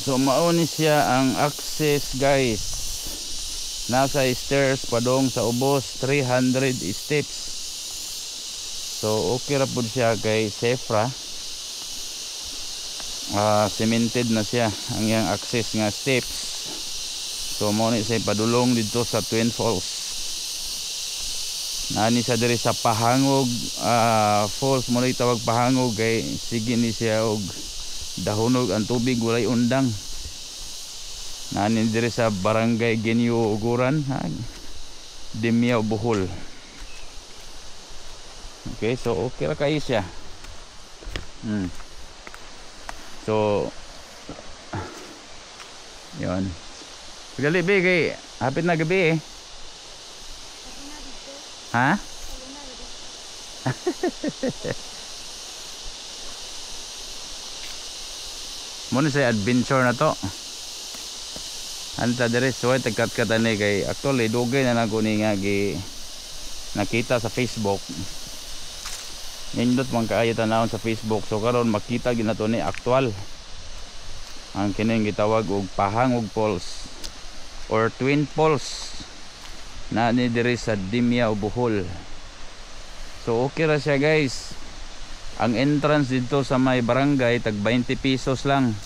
So mauni siya ang access guys. Nasa stairs padong sa ubos 300 steps. So okay ra pud siya kay safe ra. Cemented na siya ang iyang access nga steps. So mo ni say padulong dito sa Twin Falls. Nani sa diri sa Pahangog falls mo ni tawag Pahangog kay sige ni siya og dahunog ang tubig walay undang. Nani diri sa Barangay Genyo Uguran, Dimya Bohol. Okay, so okay ra kay siya. So yon. Gali be kay hapit na gabi eh. Ha? Muna sa adventure na to. Anta dire so tagkat-kat ani kay actually dugay na nako ni nga gi nakita sa Facebook. Nindot man kaayo tanawon sa Facebook, so karon makita gid nato ni aktual ang kining gitawag og Pahangog Falls or Twin Falls na ni diri sa Dimya Bohol. So okay ra siya guys. Ang entrance dito sa may barangay tag 20 pesos lang.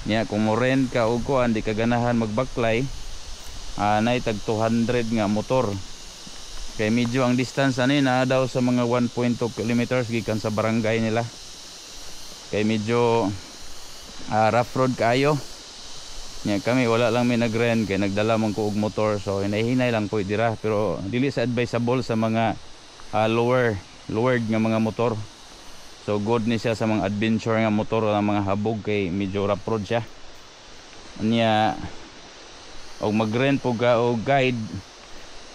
Nya kung mo rent ka og kuan di ka ganahan magbaklay, nay tag 200 nga motor. Kay medyo ang distance ani na daw sa mga 1.2 kilometers gikan sa barangay nila. Kay medyo rough road kaayo. Nya kami wala lang may nagrent kay nagdala man ko og motor, so hinahinay lang po dira, pero dili sa advisable sa mga lowered nga mga motor. So good ni siya sa mga adventure nga motor nga mga habog kay medyo rough road siya. Nya og magrent po ka og guide,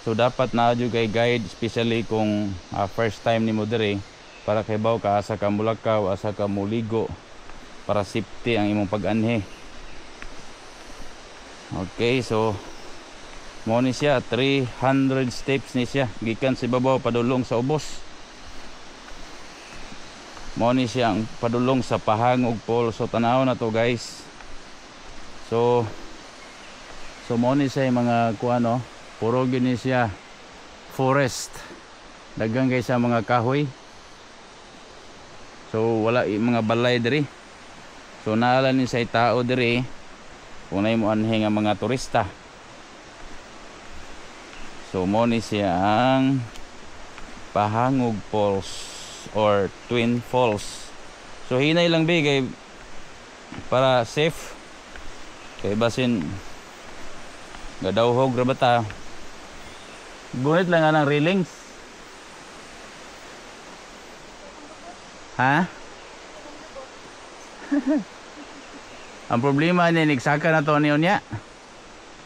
so dapat na jud kay guide, especially kung first time nimo diri, para kay baw ka asa ka mulakaw, asa ka muligo, para safety ang imong pag-anhi. Okay, so mo ni siya 300 steps ni siya gikan sa ibabaw padulong sa ubos. Mo ni siya ang padulong sa Pahangog Falls. So tanaw na to guys. So mo ni siya mga kuano, puro gini siya forest. Daghang kay sa mga kahoy. So wala mga balay diri. So naala ni say tao diri kung na mo anhe nga mga turista. So mo ni siya ang Pahangog Falls or Twin Falls. So hinay lang bigay para safe kay basin gadawhog ra bata. Gunit lang nga ng railings. Ha? Ang problema ni nagsaka na to niyon niya.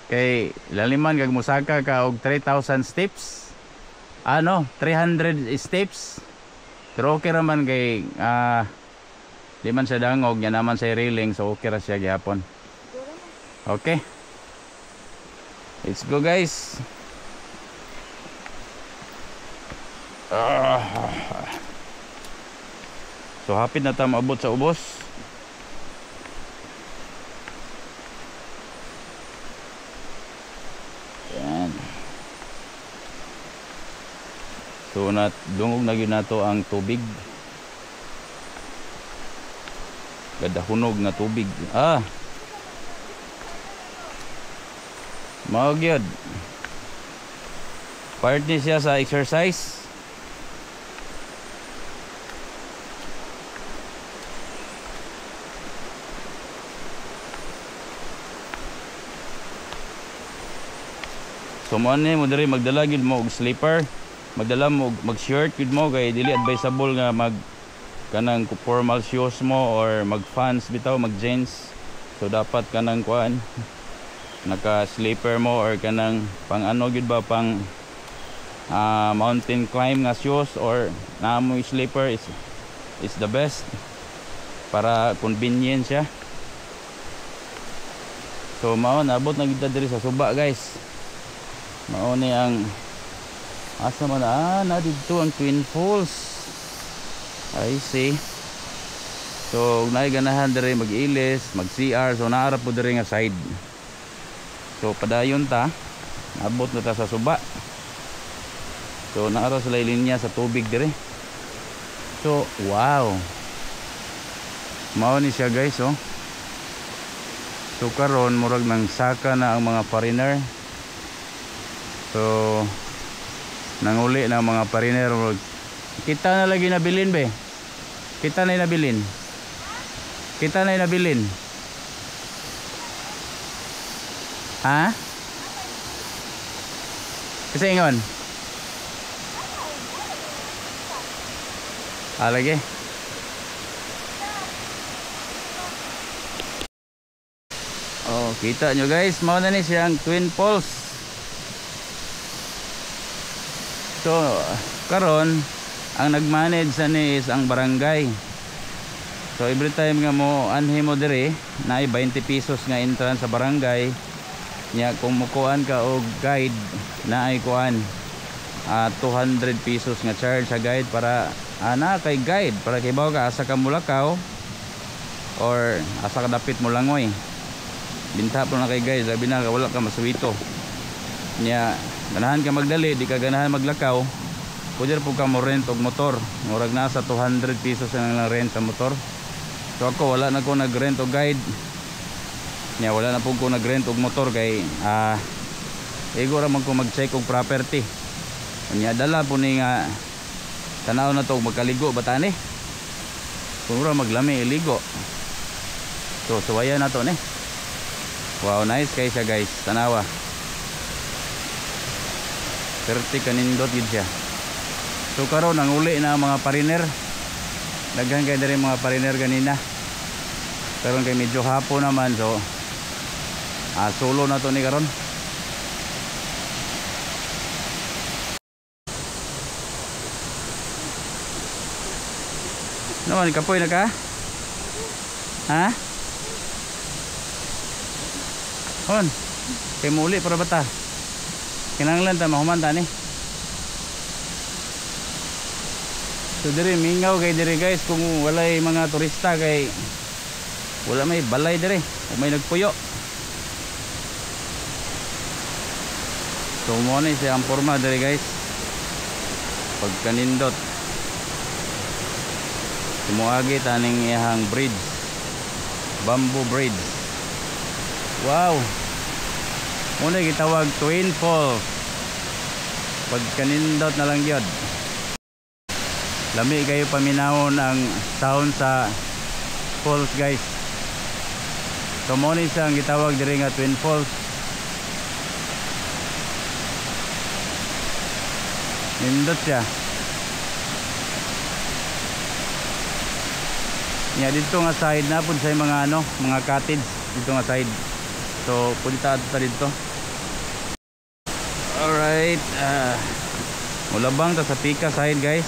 Kay laliman kag musaka ka og 3,000 steps. 300 steps. Pero okay raman kay di man sa dangog nya naman sa railing, so okay ra siya gyapon. Okay. Let's go guys. So hapit na ta maabot sa ubos. Yan. So dungog na gyud nato ang tubig. Gadahunog nga tubig. Mao gyud. Part ni siya sa exercise. So mo ani mo diri magdala gid mo og slipper, magdala mo mag-shirt gid mo kay dili advisable nga mag kanang formal shoes mo or mag-fans bitaw, mag-jeans. So dapat kanang kuan naka slipper mo or kanang pang ano gid ba, pang mountain climb nga shoes or naamoy slipper is the best para convenient siya. So mao nabot na gid diri sa suba guys. Mao ni ang asa man na dito ang Twin Falls. I see. So naay ganahan diri mag-ilis, mag-CR, so naara po diri nga side. So padayon ta, abot na ta sa suba. So naara sa linya sa tubig diri. So wow. Mao ni siya guys oh. So karon murag nang saka na ang mga foreigner. So nanguli na ang mga foreigner. Kita na lagi nabilin be. Kita na nabilin. Kita na nabilin. Ha? Kasi ingon. Lagi. Oh, kita nyo guys, mao na ni siyang Twin Falls. So, karon ang nagmanage sa ni is ang barangay. So every time nga mo anhi mo dire na 20 pesos nga entrance sa barangay nya, kung mukuan ka og guide na ay kuan 200 pesos nga charge sa guide para ana kay guide para kay bawo ka asa ka Mulakaw or asa ka dapit mo langoy binta po na kay guide labi na wala ka masuwito nya ganahan ka magdali di ka ganahan maglakaw pwede po ka mo rent og motor murag nasa 200 pesos na lang rent sa motor. So ako wala na ko nag-rent o guide. Nya wala na po ko nag-rent og motor kay igo ra man ko mag-check og property. Nya dala po ni nga tanaw na to magkaligo batani. Kung ura maglami iligo. So suwayan na to ni. Wow, nice kay siya guys. Tanawa. 30 kanindot gid siya. So karon ang uli na mga pariner. Daghan kay diri mga pariner ganina. Karon kay medyo hapon naman so solo na to ni karon. Naman kapoy na ka? Ha? Hon. Kay muli para bata. Kinahanglan ta mahuman ta ni. So diri mingaw kay diri guys kung walay mga turista kay wala may balay diri o may nagpuyo. So mo ni siya ang forma diri guys. Pagkanindot. Tumuagi taning iyang bridge. Bamboo bridge. Wow. Muna gitawag Twin Falls. Pagkanindot na lang yun. Lami kayo paminahon ang sound sa falls guys. So mo ni siyang gitawag diri nga Twin Falls. Nindot siya. Nya dito nga side na pud sa mga mga cottage dito nga side. So punta ta dito. Alright, mulabang ta sa Pika side guys.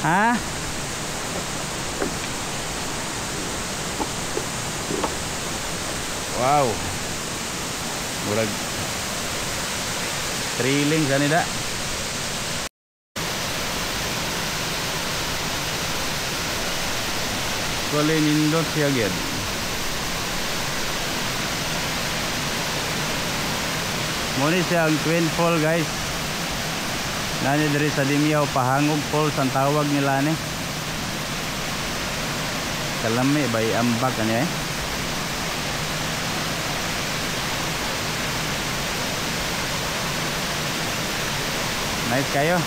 Ha? Wow. Murag thrilling sa nida. Kali nindot siya gyud. Muni siya ang Twin Fall guys. Nani diri sa Dimiao Pahangog Falls ang tawag nila ni. Kalami bay ambak ani eh. Nice kayo.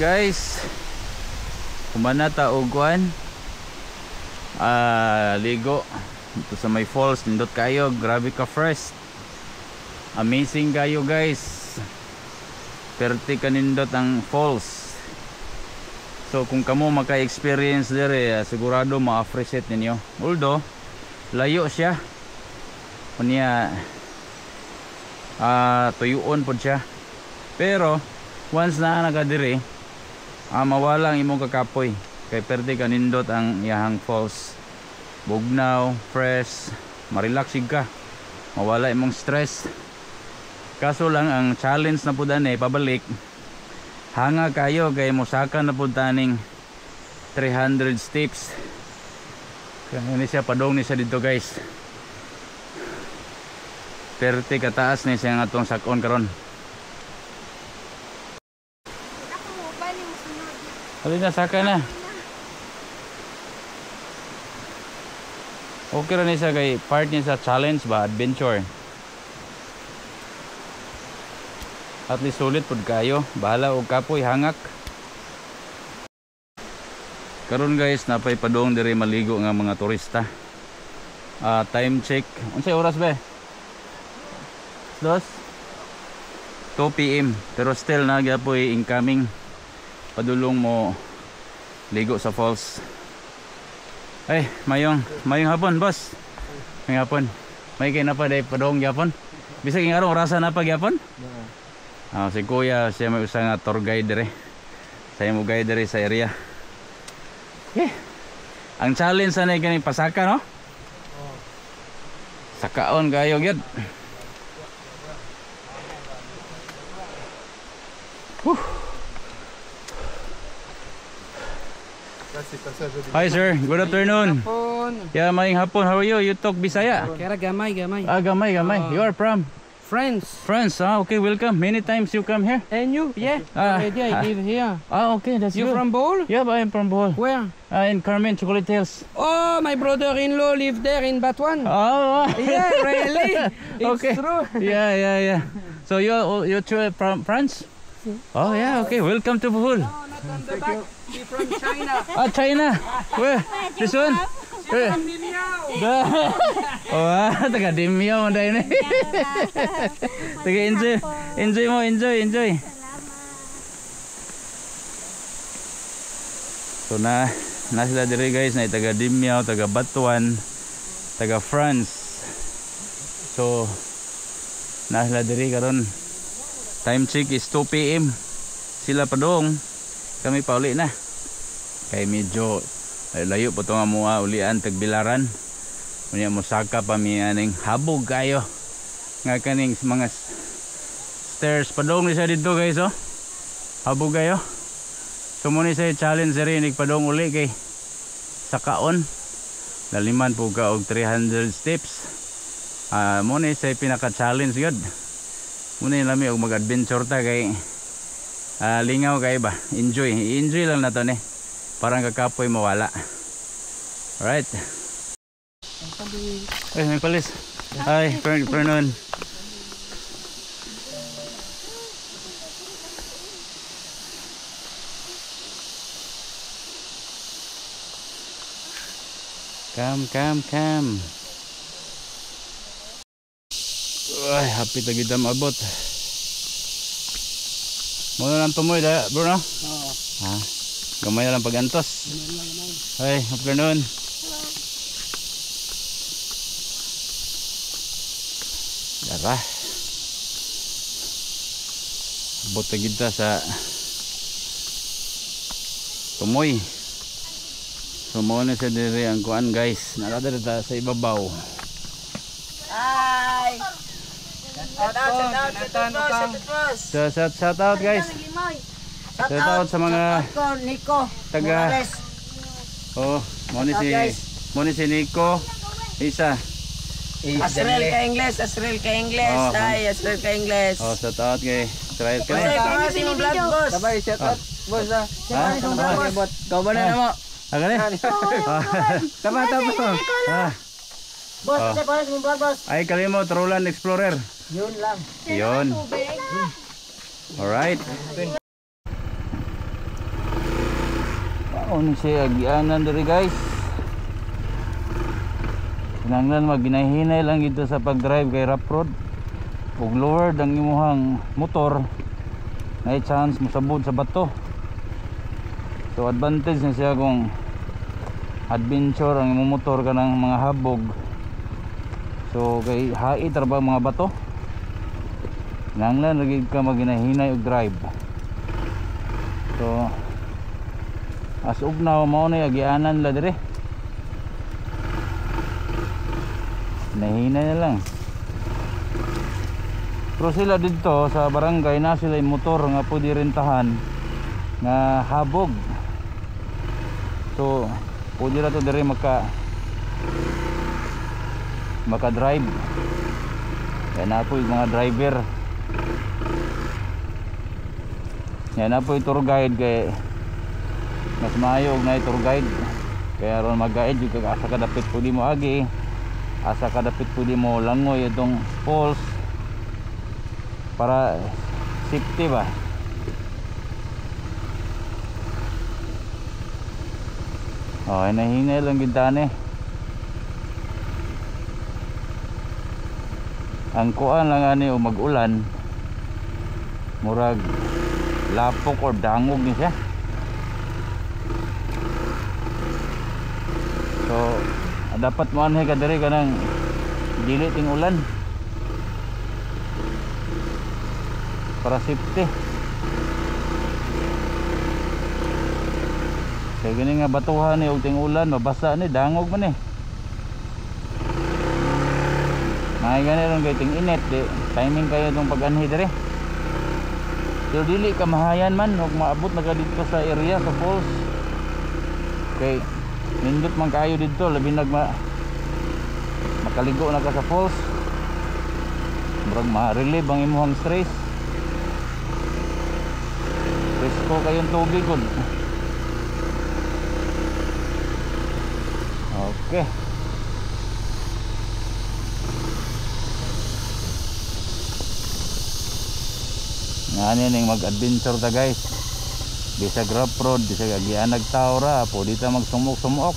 guys, kumanata og kuan ligo dito sa may falls. Nindot kayo, grabe ka fresh, amazing kayo guys, perti kanindot ang falls. So kung kamo maka-experience dire, sigurado ma-appreciate ninyo. Although layo siya kunya, tuyuon pod siya, pero once na nagadiri, mawala ang imong kakapoy kay perde kanindot ang iyahang falls. Bugnaw, fresh, marelaxig ka, mawala imong stress. Kaso lang ang challenge na pud ani pabalik, hanga kayo kay mosaka na pud taning 300 steps. Kaya ni siya padong ni siya dito guys, 30 kataas ni siya nga atong sakon karon. Halina, saka na. Okay rin siya kay part niya sa challenge ba, adventure. At least sulit pud kayo, bahala og kapoy hangak. Karon guys, napay padong diri maligo nga mga turista. Time check. Unsay oras ba? 2 PM, pero still nagyapoy incoming. Padulong mo ligo sa falls. Ay, mayong hapon boss. Mayong hapon. May kay na pa day padong gyapon. Bisag ing araw orasa na pa gyapon? Si kuya siya may usa nga tour guide dire. Saya mo guide dire sa area. Ang challenge sa nay kani pasaka no? Sakaon kayo gyud. Hi sir, good afternoon. Yeah, maying hapon. How are you? You talk Bisaya? Kaya gamay. Gamay. You are from? France. Okay, welcome. Many times you come here? And you? Yeah. Already I live here. Okay, that's You good. from Bohol? Yeah, I am from Bohol. Where? In Carmen, Chocolate Hills. Oh, my brother-in-law live there in Batuan. Oh, Yeah, really? It's okay. true. Yeah. So you from France? Oh yeah, okay. Welcome to Bohol. No, not on the back. He from China. China. Where? This one? Where? From Dimiao. Taga Dimyo man dahil. Taga enjoy. So na sila diri guys, na taga Dimyo, taga Batuan, taga France. So na sila diri karon. Time check is 2 PM. Sila pa dong, kami pa uli na. Kay medyo layo po ito nga mga ulian tagbilaran. Unya mosaka pa mi aning habog kayo. Nga kaning mga stairs pa dong ni siya dito guys oh. Habog kayo. So muna siya challenge rin nagpadong uli kay sakaon. Laliman po ka og 300 steps. Muna siya pinaka-challenge yun. Muna yung lami og mag-adventure ta kay lingaw kay ba. Enjoy lang na to ni. Parang kakapoy mawala. Alright. Ay, may palis. Hi, afternoon. Come. Ay, happy ta gid abot. Muna lang tumoy da, bro no? Oo. Gamay lang pagantos. Hi, afternoon. Dara. Abot ta gid ta sa tumoy. So mo na sa dire ang kuan guys. Nakadara ta sa ibabaw. Hi. Shout out guys. Shout out sa mga Nico taga mo ni si Nico isa. Asrel ka English. Hi, Asrel ka English. Shout out kay Israel ka. Kasi mo vlog boss. Sabay, shout out boss ah. Kau ba na mo? Agani. Tama. Boss, kasi pares mo vlog boss. Ay kalimot Roland Explorer. Yun lang. Yun. Alright. Ano siya agianan diri guys. Kinahanglan maginahinay lang dito sa pag-drive kay rough road. Ug lower ang imuhang motor, may chance musabod sa bato. So advantage na siya kung adventure ang imong motor kanang mga habog. So kay hait ra ba mga bato. Kinahanglan lagi ka maginahinay og drive. So as of now mao na agianan la dire. Nahinay na lang. Pero sila dito sa barangay na sila yung motor nga pwede rentahan nga habog. So pwede na to dire maka drive. Kaya na po yung mga driver. Yan na po yung tour guide kay mas maayo og na tour guide. Kaya ron mag-guide yung asa kadapit pwede mo agi, asa kadapit pwede mo langoy itong falls para safety ba. Oh, nahinay lang gintane. Ang kuan lang ani o mag-ulan, murag lapok or dangog ni siya. So dapat mo anhay ka diri kanang dili ting ulan para safety. Kaya gani nga batuhan ni og ting ulan, mabasa ni, dangog man eh. May gani ron kay ting init di timing kayo tong pag-anhi dire. Pero dili ka mahayan man og maabot na ka dito sa area sa falls. Okay, nindot man kayo dito labi makaligo na ka sa falls. Murag ma-relieve ang imong stress. Presko kayong tubig gud. Okay. Ngani ning mag-adventure ta guys. Bisag rough road, bisag agian nagtaw ra, pwede ta magsumok-sumok.